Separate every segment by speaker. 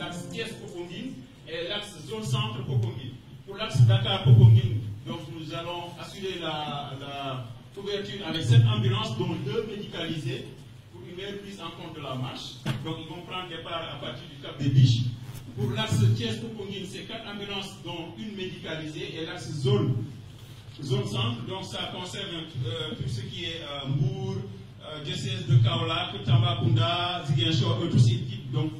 Speaker 1: l'axe Thiès-Popenguine et l'axe zone centre Popenguine. Pour l'axe Dakar-Popenguine, donc nous allons assurer la couverture avec 7 ambulances, dont 2 médicalisées, pour une meilleure prise en compte de la marche. Donc ils vont prendre départ à partir du Cap des Biches. Pour l'axe Thiès-Popenguine, c'est 4 ambulances, dont une médicalisée, et l'axe zone centre, donc ça concerne tout ce qui est Mbour, diocèse de Kaolack, Tambacounda, Ziguinchor, tous ces équipes donc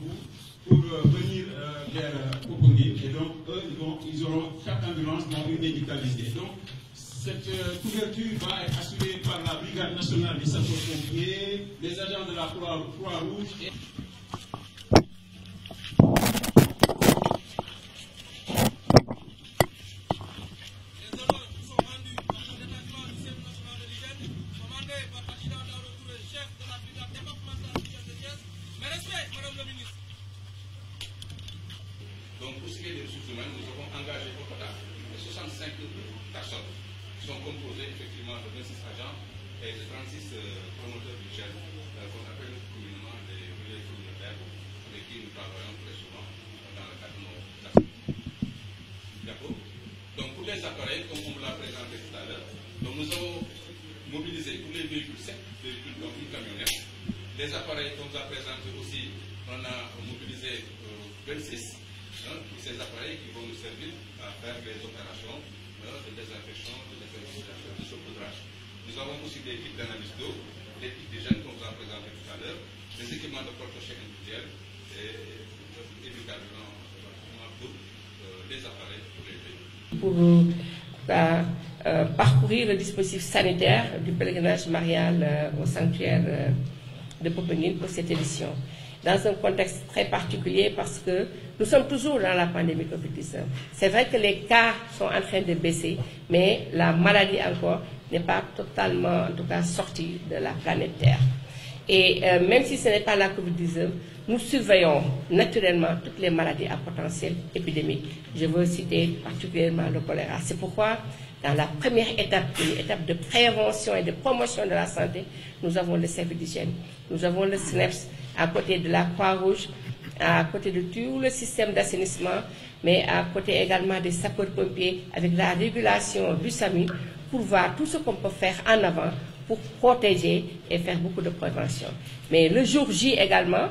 Speaker 1: pour venir vers Popenguine. Et donc eux, ils auront 4 ambulances dans une médicalisée. Donc cette couverture va être assurée par la Brigade nationale des sapeurs-pompiers, les agents de la Croix-Rouge et
Speaker 2: personnes qui sont composées effectivement de 26 agents et de 36 promoteurs du GEL, qu'on appelle communément des relais communautaires, avec qui nous travaillons très souvent dans le cadre de nos activités. D'accord. Donc pour les appareils, comme on vous l'a présenté tout à l'heure, nous avons mobilisé tous les véhicules, 7 véhicules, donc une camionnette. Les appareils qu'on vous a présentés aussi, on a mobilisé 26 pour ces appareils qui vont nous servir à faire les opérations de désinfection, de désinfection, de saupoudrage. Nous avons aussi des kits d'analyse d'eau, des kits d'hygiène qu'on vous a présenté tout à l'heure, des équipements de protection individuelle et évidemment pour les appareils pour les véhicules.
Speaker 3: Pour parcourir le dispositif sanitaire du pèlerinage marial au sanctuaire de Popenguine pour cette édition. Dans un contexte très particulier parce que nous sommes toujours dans la pandémie Covid-19. C'est vrai que les cas sont en train de baisser, mais la maladie encore n'est pas totalement, en tout cas, sortie de la planète Terre. Et même si ce n'est pas la Covid-19, nous surveillons naturellement toutes les maladies à potentiel épidémique. Je veux citer particulièrement le choléra. C'est pourquoi, dans la première étape, une étape de prévention et de promotion de la santé, nous avons le service d'hygiène, nous avons le SNEPS, à côté de la Croix-Rouge, à côté de tout le système d'assainissement, mais à côté également des sapeurs-pompiers, avec la régulation du SAMU, pour voir tout ce qu'on peut faire en avant pour protéger et faire beaucoup de prévention. Mais le jour J également,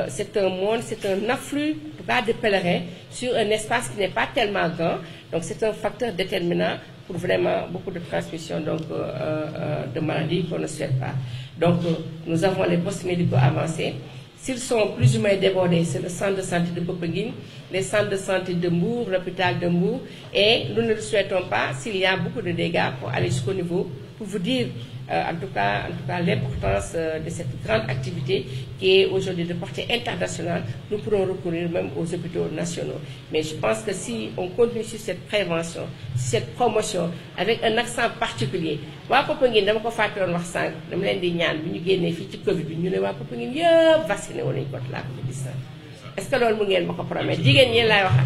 Speaker 3: c'est un monde, c'est un afflux en tout cas, de pèlerins sur un espace qui n'est pas tellement grand, donc c'est un facteur déterminant pour vraiment beaucoup de transmission donc, de maladies qu'on ne souhaite pas. Donc nous avons les postes médicaux avancés. S'ils sont plus ou moins débordés, c'est le centre de santé de Popenguine, les centres de santé de Mbour, l'hôpital de Mbour, et nous ne le souhaitons pas s'il y a beaucoup de dégâts pour aller jusqu'au niveau, pour vous dire en tout cas l'importance de cette grande activité qui est aujourd'hui de portée internationale. Nous pourrons recourir même aux hôpitaux nationaux. Mais je pense que si on continue sur cette prévention, sur cette promotion, avec un accent particulier, waa Popenguine dama ko fàttewoon wax sànq dama leen di ñaan bi ñu génnee fii ci Covid bi ñu ne waa Popenguine yëpp vacciné woon nañu contre la Covid-19. Est-ce que loolu mu ngeen ma ko promettre jigéen ñi laay waxal.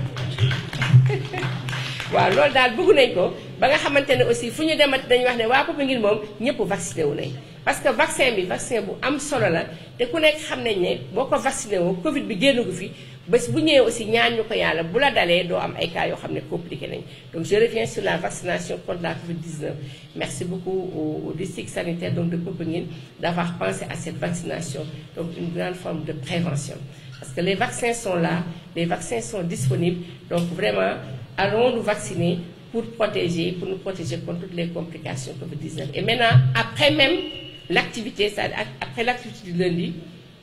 Speaker 3: waaw loolu daal bëgg nañ ko ba nga xamante ne aussi fu ñu demati dañuy wax ne waa Popenguine moom ñëpp vacciné wu nañ parce que vaccin bi vaccin bu am solo la te ku nekk xam nañ ne boo ko vacciné woo Covid bi génn gu fi bés bu ñëwee aussi ñaan ñu ko yàlla bu la dalee doo am ay cas yoo xam ne compliqué nañ. Donc je reviens sur la vaccination contre la Covid-19. Merci beaucoup au district sanitaire donc de Popenguine d'avoir pensé à cette vaccination, donc une grande forme de prévention. Parce que les vaccins sont là, les vaccins sont disponibles, donc vraiment allons nous vacciner pour nous protéger contre toutes les complications Covid-19. Et maintenant, après même l'activité, après l'activité du lundi,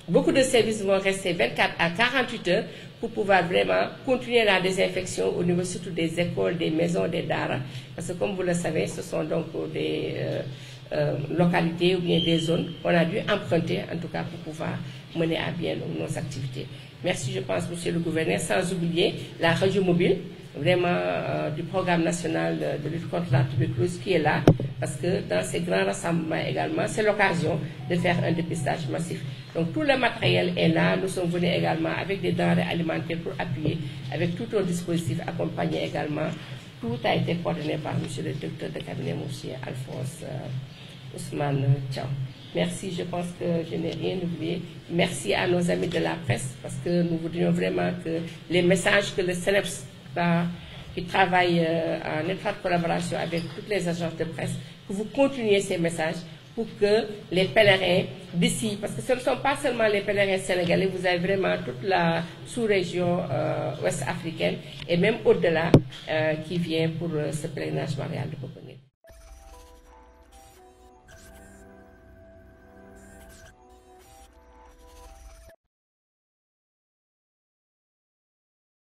Speaker 3: beaucoup de services vont rester 24 à 48 heures pour pouvoir vraiment continuer la désinfection au niveau surtout des écoles, des maisons, des daara. Parce que comme vous le savez, ce sont donc des localités ou bien des zones qu'on a dû emprunter, en tout cas pour pouvoir mener à bien nos activités. Merci, je pense, monsieur le gouverneur, sans oublier la région mobile, vraiment du programme national de lutte contre la tuberculose qui est là, parce que dans ces grands rassemblements également, c'est l'occasion de faire un dépistage massif. Donc tout le matériel est là, nous sommes venus également avec des denrées alimentaires pour appuyer, avec tout un dispositif accompagné également. Tout a été coordonné par monsieur le directeur de cabinet, monsieur Alphonse Ousmane Thiam. Merci, je pense que je n'ai rien oublié. Merci à nos amis de la presse, parce que nous voudrions vraiment que les messages que le CNEPS, qui travaille en étroite collaboration avec toutes les agences de presse, que vous continuiez ces messages pour que les pèlerins d'ici, parce que ce ne sont pas seulement les pèlerins sénégalais, vous avez vraiment toute la sous-région ouest africaine et même au-delà qui vient pour ce pèlerinage marial de Popenguine.